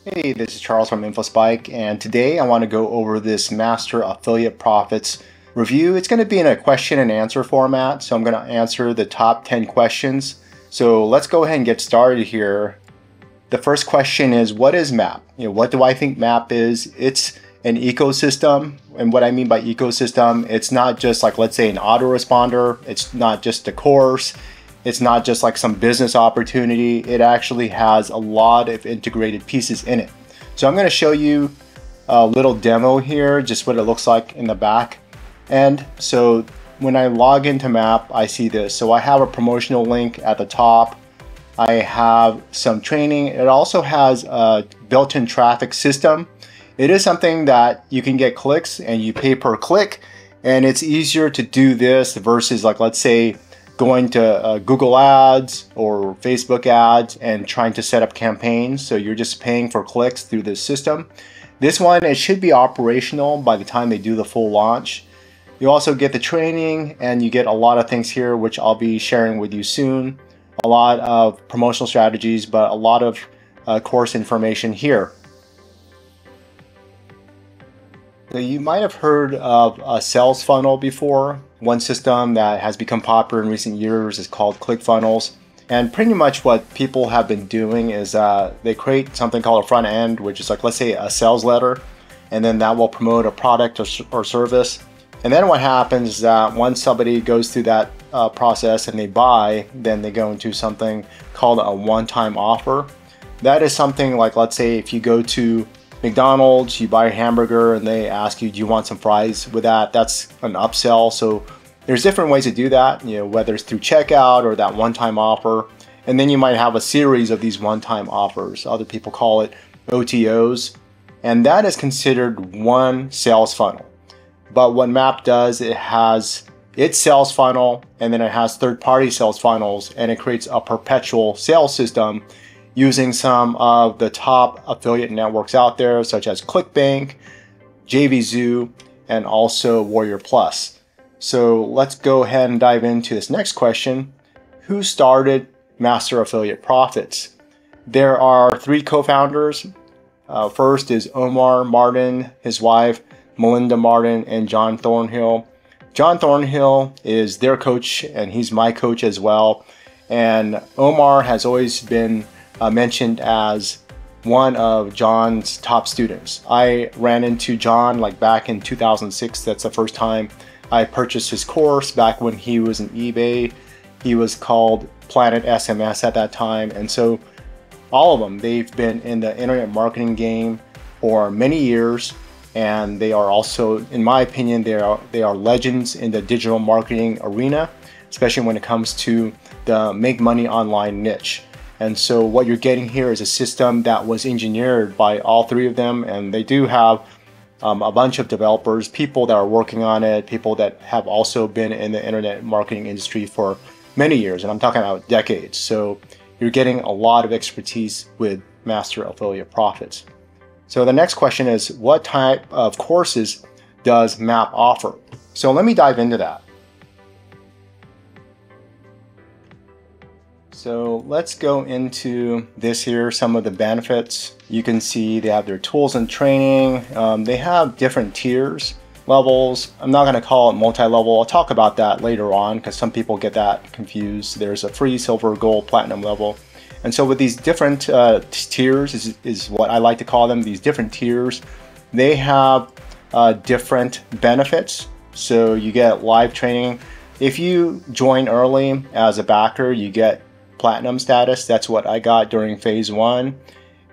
Hey, this is Charles from infoSpike, and today I want to go over this Master Affiliate Profits review. It's going to be in a question and answer format, so I'm going to answer the top 10 questions. So let's go ahead and get started here. The first question is, what is MAP? What do I think MAP is? It's an ecosystem, and what I mean by ecosystem, it's not just like, let's say, an autoresponder. It's not just a course. It's not just like some business opportunity. It actually has a lot of integrated pieces in it. So I'm going to show you a little demo here, just what it looks like in the back. And so when I log into MAP, I see this. So I have a promotional link at the top. I have some training. It also has a built-in traffic system. It is something that you can get clicks and you pay per click. And it's easier to do this versus, like, let's say, going to Google ads or Facebook ads and trying to set up campaigns. So you're just paying for clicks through this system. This one, it should be operational by the time they do the full launch. You also get the training and you get a lot of things here, which I'll be sharing with you soon. A lot of promotional strategies, but a lot of course information here. So you might have heard of a sales funnel before. One system that has become popular in recent years is called ClickFunnels. And pretty much what people have been doing is they create something called a front end, which is like, let's say, a sales letter, and then that will promote a product or service. And then what happens is that once somebody goes through that process and they buy, then they go into something called a one-time offer. That is something like, let's say, if you go to McDonald's, you buy a hamburger and they ask you, do you want some fries with that? That's an upsell. So there's different ways to do that, whether it's through checkout or that one-time offer. And then you might have a series of these one-time offers. Other people call it OTOs. And that is considered one sales funnel. But what MAP does, it has its sales funnel, and then it has third-party sales funnels, and it creates a perpetual sales system using some of the top affiliate networks out there, such as ClickBank, JVZoo, and also Warrior Plus. So let's go ahead and dive into this next question. Who started Master Affiliate Profits? There are three co-founders. First is Omar Martin, his wife, Melinda Martin, and John Thornhill. John Thornhill is their coach, and he's my coach as well. And Omar has always been mentioned as one of John's top students. I ran into John like back in 2006. That's the first time I purchased his course, back when he was in eBay. He was called Planet SMS at that time. And so all of them, they've been in the internet marketing game for many years. And they are also, in my opinion, they are legends in the digital marketing arena, especially when it comes to the make money online niche. And so what you're getting here is a system that was engineered by all three of them, and they do have a bunch of developers, people that are working on it, people that have also been in the internet marketing industry for many years, and I'm talking about decades. So you're getting a lot of expertise with Master Affiliate Profits. So the next question is, what type of courses does MAP offer? So let me dive into that. So let's go into this here, some of the benefits. You can see they have their tools and training. They have different tiers, levels. I'm not going to call it multi-level. I'll talk about that later on because some people get that confused. There's a free, silver, gold, platinum level. And so with these different tiers is what I like to call them, these different tiers, they have different benefits. So you get live training. If you join early as a backer, you get platinum status. That's what I got during phase 1.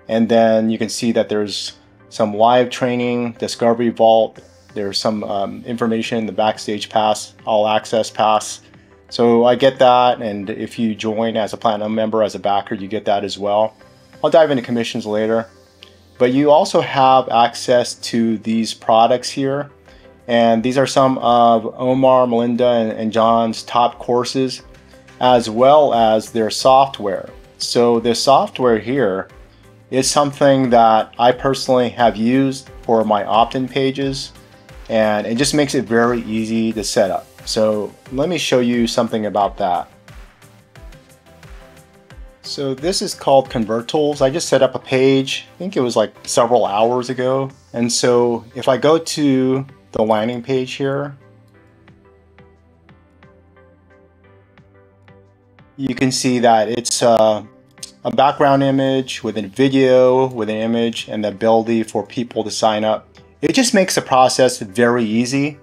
And then you can see that there's some live training, Discovery Vault. There's some information, the Backstage Pass, All Access Pass. So I get that, and if you join as a platinum member, as a backer, you get that as well. I'll dive into commissions later. But you also have access to these products here. And these are some of Omar, Melinda, and John's top courses, as well as their software. So the software here is something that I personally have used for my opt-in pages, and it just makes it very easy to set up. So let me show you something about that. So this is called Convert Tools. I just set up a page, I think it was like several hours ago. And so if I go to the landing page here, you can see that it's a background image with a video, with an image, and the ability for people to sign up. It just makes the process very easy.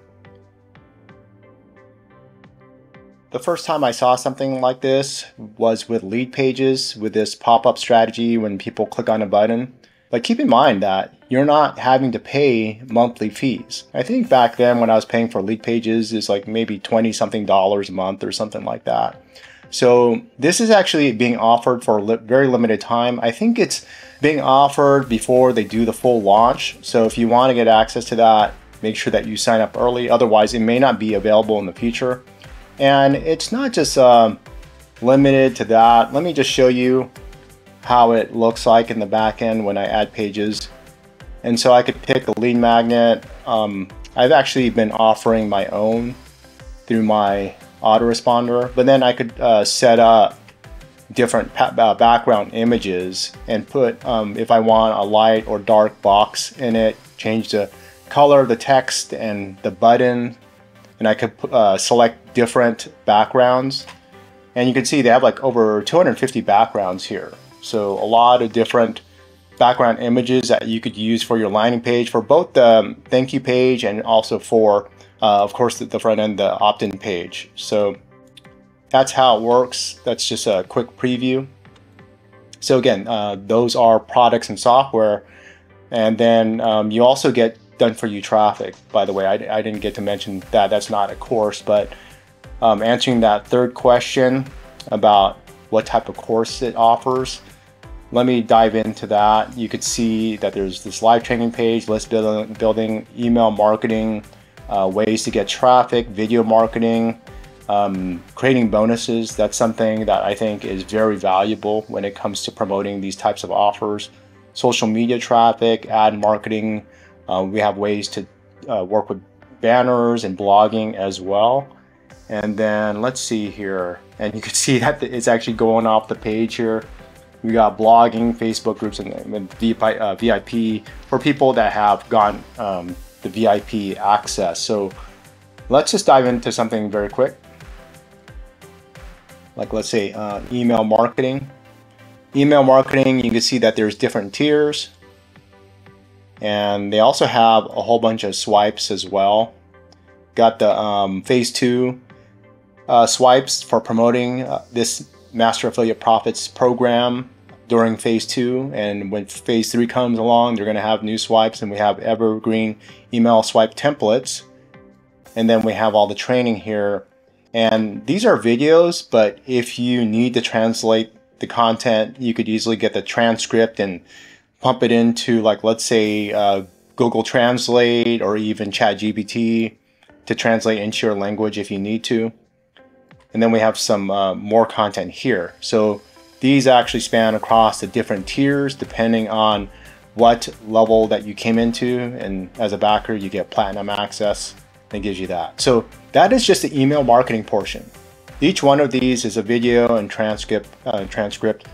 The first time I saw something like this was with lead pages, with this pop-up strategy when people click on a button. But keep in mind that you're not having to pay monthly fees. I think back then when I was paying for lead pages, it's like maybe $20-something a month or something like that. So this is actually being offered for a very limited time. I think it's being offered before they do the full launch. So if you want to get access to that, make sure that you sign up early. Otherwise, it may not be available in the future. And it's not just limited to that. Let me just show you how it looks like in the back end when I add pages. And so I could pick a lead magnet. I've actually been offering my own through my autoresponder, but then I could set up different background images and put, if I want a light or dark box in it, change the color of the text and the button, and I could select different backgrounds. And you can see they have like over 250 backgrounds here. So a lot of different background images that you could use for your landing page, for both the thank you page and also for of course, the front end, the opt-in page. So that's how it works. That's just a quick preview. So again, those are products and software. And then you also get done for you traffic. By the way, I didn't get to mention that. That's not a course, but answering that third question about what type of course it offers, let me dive into that. You could see that there's this live training page, list building, email marketing, ways to get traffic, video marketing, creating bonuses. That's something that I think is very valuable when it comes to promoting these types of offers. Social media traffic, ad marketing. We have ways to work with banners and blogging as well. And then let's see here. And you can see that it's actually going off the page here. We got blogging, Facebook groups, and VIP for people that have gotten the VIP access. So let's just dive into something very quick. Like let's say email marketing. Email marketing, you can see that there's different tiers. And they also have a whole bunch of swipes as well. Got the phase 2 swipes for promoting this Master Affiliate Profits program during phase 2, and when phase 3 comes along, they're going to have new swipes, and we have evergreen email swipe templates, and then we have all the training here. And these are videos, but if you need to translate the content, you could easily get the transcript and pump it into, like, let's say Google Translate or even ChatGPT to translate into your language if you need to. And then we have some more content here. So these actually span across the different tiers depending on what level that you came into, and as a backer you get platinum access. That gives you that. So that is just the email marketing portion. Each one of these is a video and transcript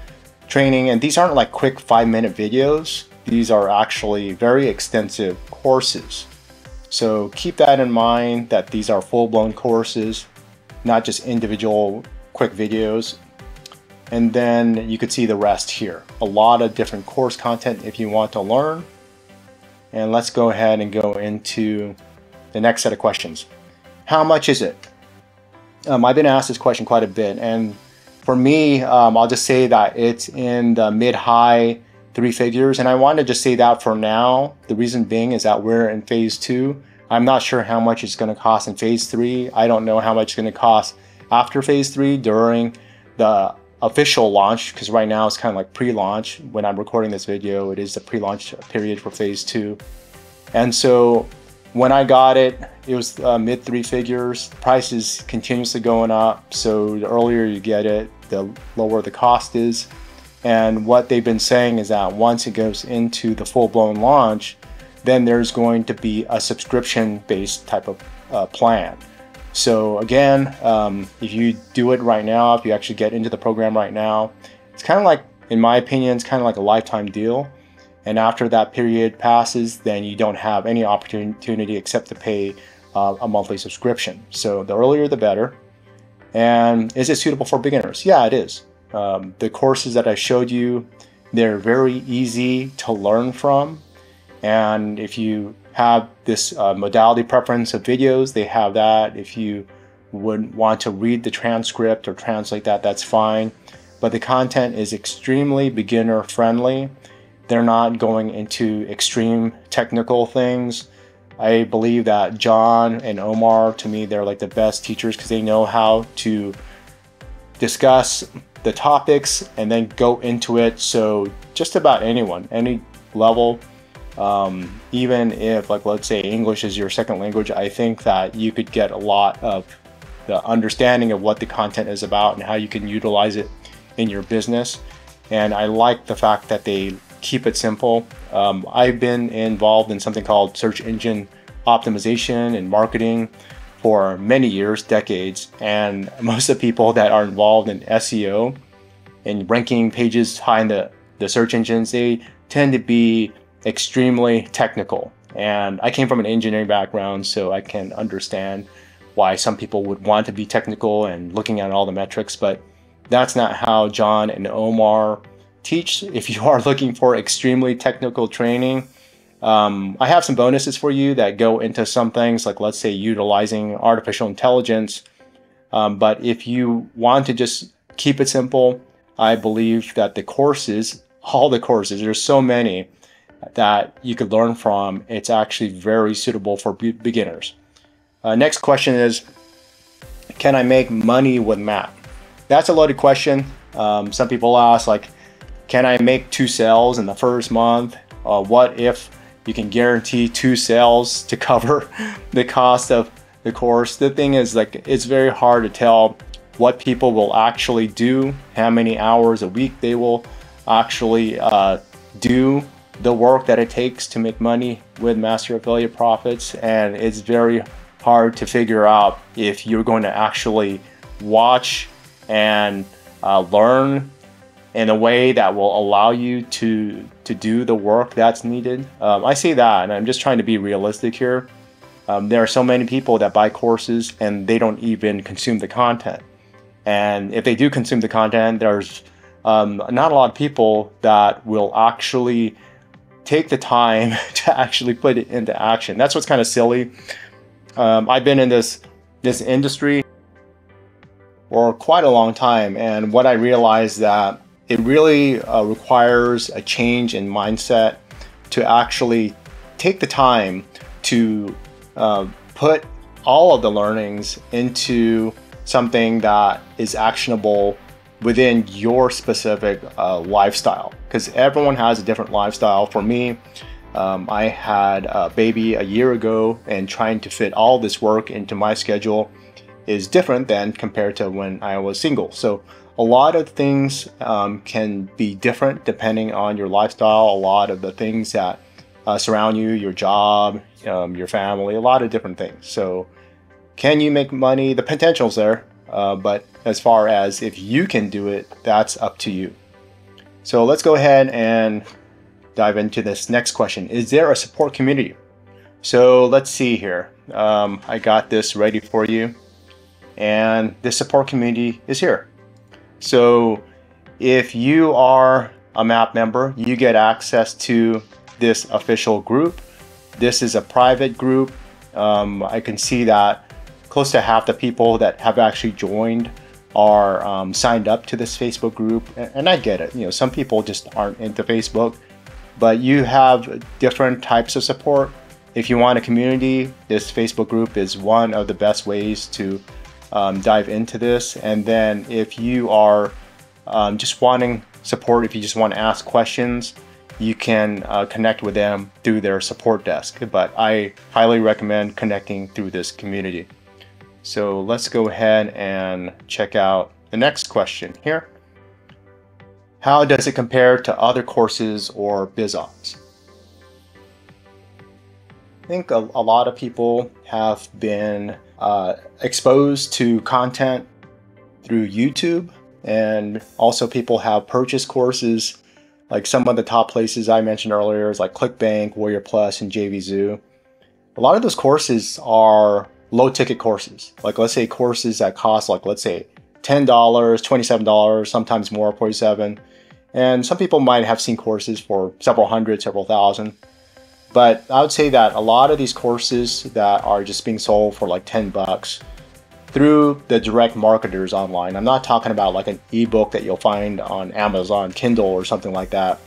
training, and these aren't like quick 5-minute videos. These are actually very extensive courses. So keep that in mind, that these are full-blown courses, not just individual quick videos. And then you could see the rest here. A lot of different course content if you want to learn. And let's go ahead and go into the next set of questions. How much is it? I've been asked this question quite a bit, and for me, I'll just say that it's in the mid-high 3 figures, and I want to just say that for now. The reason being is that we're in phase 2. I'm not sure how much it's going to cost in phase 3. I don't know how much it's going to cost after phase 3 during the official launch, because right now it's kind of like pre-launch. When I'm recording this video, it is the pre-launch period for phase 2. And so when I got it, it was mid 3 figures. The price is continuously going up, so the earlier you get it, the lower the cost is. And what they've been saying is that once it goes into the full-blown launch, then there's going to be a subscription-based type of plan. So again, if you do it right now, if you actually get into the program right now, It's kind of like, in my opinion, it's kind of like a lifetime deal. And after that period passes, then you don't have any opportunity except to pay a monthly subscription. So the earlier the better. And is it suitable for beginners? Yeah, it is. The courses that I showed you, they're very easy to learn from. And if you have this modality preference of videos, they have that. If you would want to read the transcript or translate that, that's fine. But the content is extremely beginner friendly. They're not going into extreme technical things. I believe that John and Omar, to me, they're like the best teachers because they know how to discuss the topics and then go into it. So just about anyone, any level, even if, like, let's say English is your second language, I think that you could get a lot of the understanding of what the content is about and how you can utilize it in your business. And I like the fact that they keep it simple. I've been involved in something called search engine optimization and marketing for many years, decades, and most of the people that are involved in SEO and ranking pages high in the search engines, they tend to be extremely technical. And I came from an engineering background, so I can understand why some people would want to be technical and looking at all the metrics, but that's not how John and Omar teach. If you are looking for extremely technical training, I have some bonuses for you that go into some things, like, let's say, utilizing artificial intelligence. But if you want to just keep it simple, I believe that the courses, all the courses, there's so many that you could learn from. It's actually very suitable for beginners. Next question is, can I make money with math? That's a loaded question. Some people ask, like, can I make 2 sales in the first month? What if you can guarantee 2 sales to cover the cost of the course? The thing is, like, it's very hard to tell what people will actually do, how many hours a week they will actually do the work that it takes to make money with Master Affiliate Profits. And it's very hard to figure out if you're going to actually watch and learn in a way that will allow you to do the work that's needed. I say that, and I'm just trying to be realistic here. There are so many people that buy courses and they don't even consume the content. And if they do consume the content, there's not a lot of people that will actually take the time to actually put it into action. That's what's kind of silly. I've been in this industry for quite a long time, and what I realized that it really requires a change in mindset to actually take the time to put all of the learnings into something that is actionable within your specific lifestyle, because everyone has a different lifestyle. For me, I had a baby a year ago, and trying to fit all this work into my schedule is different than compared to when I was single. So a lot of things can be different depending on your lifestyle. A lot of the things that surround you, your job, your family, a lot of different things. So can you make money? The potential's there, but as far as if you can do it, that's up to you. So let's go ahead and dive into this next question. Is there a support community? So let's see here. I got this ready for you, and this support community is here. So if you are a MAP member, you get access to this official group. This is a private group. I can see that close to half the people that have actually joined are signed up to this Facebook group, and I get it. You know, some people just aren't into Facebook, but you have different types of support. If you want a community, this Facebook group is one of the best ways to dive into this. And then if you are just wanting support, if you just want to ask questions, you can connect with them through their support desk. But I highly recommend connecting through this community. So let's go ahead and check out the next question here. How does it compare to other courses or BizOps? I think a lot of people have been exposed to content through YouTube, And also people have purchased courses, like some of the top places I mentioned earlier is like ClickBank, Warrior Plus, and JVZoo. A lot of those courses are low ticket courses. Like let's say courses that cost like, let's say $10, $27, sometimes more, 47. And some people might have seen courses for several hundred, several thousand. But I would say that a lot of these courses that are just being sold for like 10 bucks through the direct marketers online. I'm not talking about like an ebook that you'll find on Amazon, Kindle, or something like that.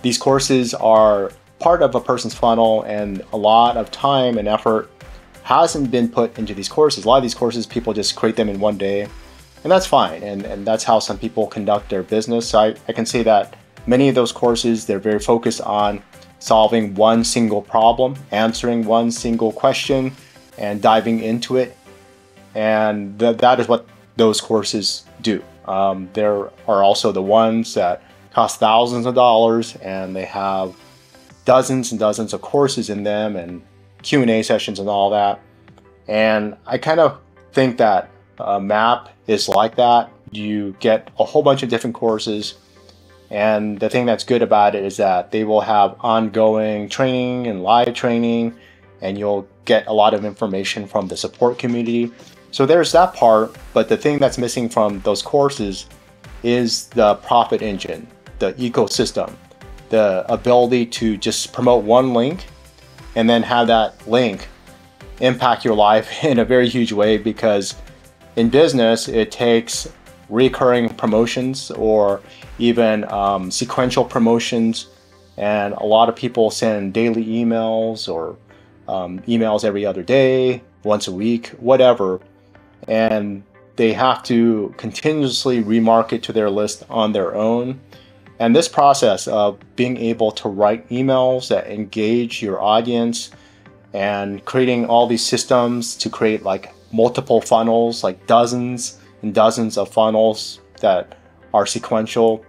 These courses are part of a person's funnel, and a lot of time and effort hasn't been put into these courses. A lot of these courses, people just create them in one day, and that's fine. And that's how some people conduct their business. So I can say that many of those courses, they're very focused on solving one single problem, answering one single question, and diving into it. And that is what those courses do. There are also the ones that cost thousands of dollars, and they have dozens and dozens of courses in them and Q&A sessions and all that. And I kind of think that MAP is like that. You get a whole bunch of different courses, and the thing that's good about it is that they will have ongoing training and live training, and you'll get a lot of information from the support community. So there's that part, but the thing that's missing from those courses is the profit engine, the ecosystem, the ability to just promote one link and then have that link impact your life in a very huge way, because in business, it takes recurring promotions or even sequential promotions. And a lot of people send daily emails or emails every other day, once a week, whatever. And they have to continuously remarket to their list on their own. And this process of being able to write emails that engage your audience and creating all these systems to create like multiple funnels, like dozens and dozens of funnels that are sequential,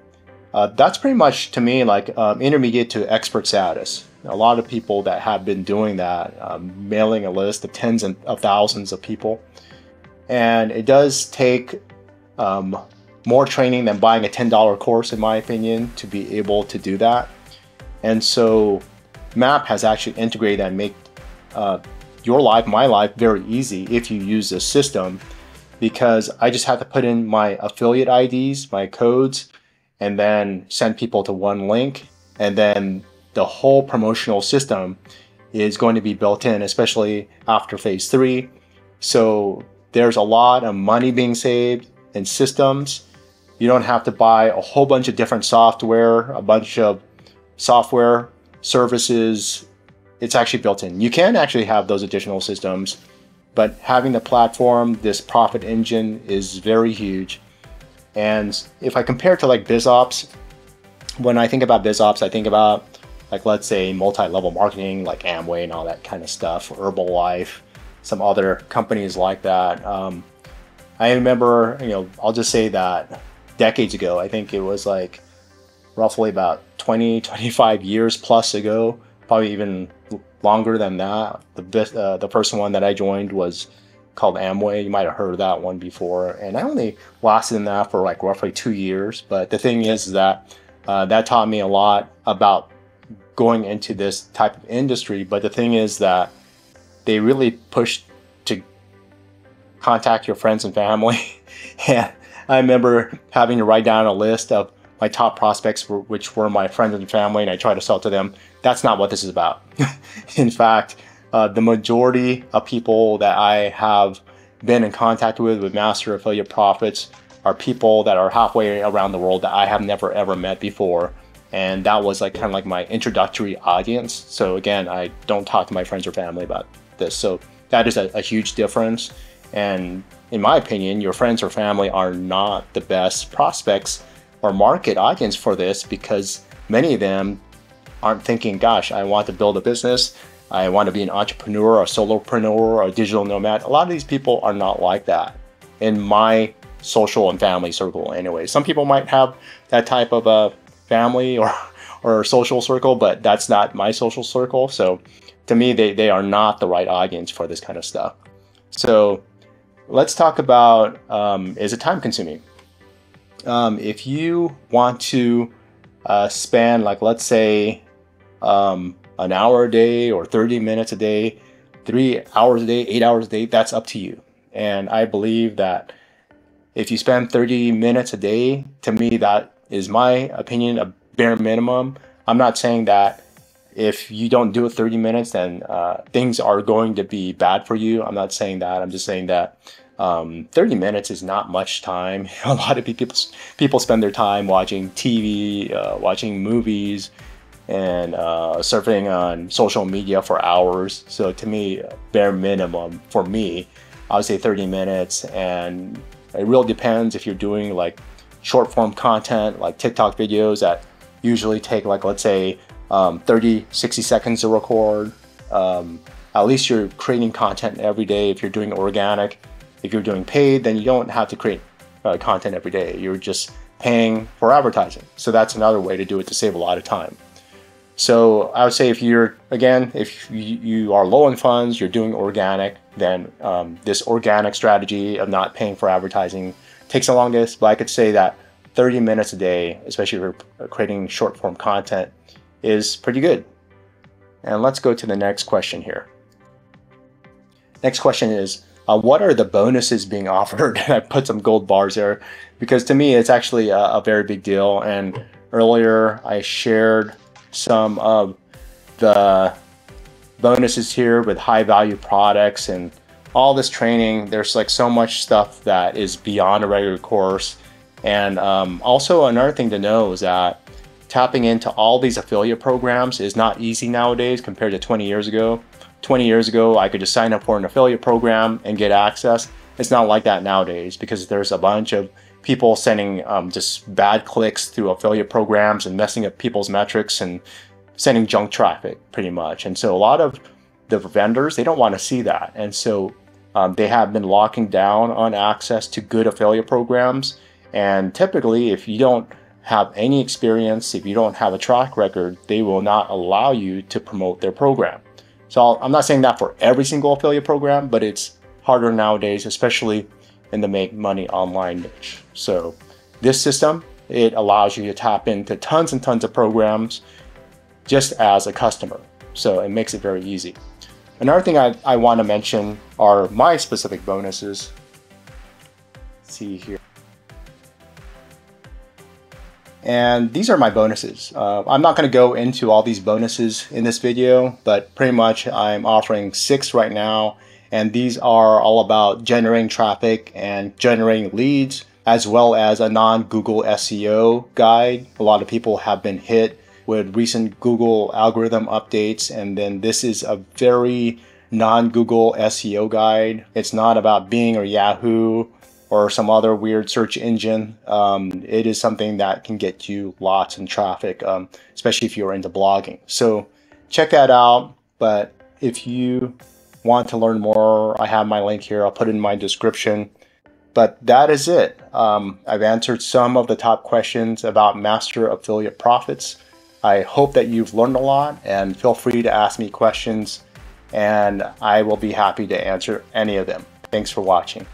that's pretty much to me like intermediate to expert status. A lot of people that have been doing that, mailing a list of tens of thousands of people. And it does take more training than buying a $10 course, in my opinion, to be able to do that. And so MAP has actually integrated and make your life, my life, very easy if you use this system, because I just have to put in my affiliate IDs, my codes, and then send people to one link. And then the whole promotional system is going to be built in, especially after phase 3. So there's a lot of money being saved in systems. You don't have to buy a whole bunch of different software, a bunch of software services. It's actually built in. You can actually have those additional systems, but having the platform, this profit engine, is very huge. And if I compare it to like BizOps, when I think about BizOps, I think about like, let's say multi-level marketing, like Amway and all that kind of stuff, Herbalife, some other companies like that. I remember, I'll just say that decades ago, I think it was like roughly about 20, 25 years plus ago, probably even longer than that. The first one that I joined was called Amway. You might have heard of that one before. And I only lasted in that for like roughly 2 years. But the thing is that that taught me a lot about going into this type of industry. But the thing is that they really push to contact your friends and family. And I remember having to write down a list of my top prospects, which were my friends and family, and I try to sell to them. That's not what this is about. In fact, the majority of people that I have been in contact with Master Affiliate Profits are people that are halfway around the world that I have never ever met before. And that was like kind of like my introductory audience. So again, I don't talk to my friends or family about this. So that is a huge difference. And in my opinion, your friends or family are not the best prospects or market audience for this, because many of them aren't thinking, gosh, I want to build a business. I want to be an entrepreneur, a solopreneur, or a digital nomad. A lot of these people are not like that in my social and family circle anyway. Some people might have that type of a family or social circle, but that's not my social circle. So to me, they are not the right audience for this kind of stuff. So let's talk about, is it time consuming? If you want to spend, like, let's say an hour a day or 30 minutes a day, 3 hours a day, 8 hours a day, that's up to you. And I believe that if you spend 30 minutes a day, to me, that is my opinion, a bare minimum. I'm not saying that if you don't do it 30 minutes, then things are going to be bad for you. I'm not saying that. I'm just saying that 30 minutes is not much time. A lot of people spend their time watching TV, watching movies, and surfing on social media for hours. So to me, bare minimum for me, I would say 30 minutes. And it really depends if you're doing like short form content, like TikTok videos that usually take, like, let's say 30, 60 seconds to record. At least you're creating content every day. If you're doing organic, if you're doing paid, then you don't have to create content every day. You're just paying for advertising. So that's another way to do it to save a lot of time. So I would say if you're, again, if you are low on funds, you're doing organic, then this organic strategy of not paying for advertising takes the longest. But I could say that 30 minutes a day, especially if you're creating short form content, is pretty good. And let's go to the next question here. Next question is, what are the bonuses being offered? I put some gold bars there because to me, it's actually a very big deal. And earlier I shared some of the bonuses here with high value products and all this training. There's like so much stuff that is beyond a regular course. And also another thing to know is that tapping into all these affiliate programs is not easy nowadays compared to 20 years ago. 20 years ago, I could just sign up for an affiliate program and get access. It's not like that nowadays because there's a bunch of people sending just bad clicks through affiliate programs and messing up people's metrics and sending junk traffic pretty much. And so a lot of the vendors, they don't want to see that. And so they have been locking down on access to good affiliate programs. And typically, if you don't have any experience, if you don't have a track record, they will not allow you to promote their program. So I'm not saying that for every single affiliate program, but it's harder nowadays, especially in the make money online niche. So this system, it allows you to tap into tons and tons of programs just as a customer. So it makes it very easy. Another thing I want to mention are my specific bonuses. Let's see here. And these are my bonuses. I'm not going to go into all these bonuses in this video, but pretty much I'm offering 6 right now. And these are all about generating traffic and generating leads, as well as a non-Google SEO guide. A lot of people have been hit with recent Google algorithm updates. And then this is a very non-Google SEO guide. It's not about Bing or Yahoo or some other weird search engine. It is something that can get you lots of traffic, especially if you're into blogging. So check that out. But if you want to learn more, I have my link here. I'll put it in my description. But that is it. I've answered some of the top questions about Master Affiliate Profits. I hope that you've learned a lot, and feel free to ask me questions and I will be happy to answer any of them. Thanks for watching.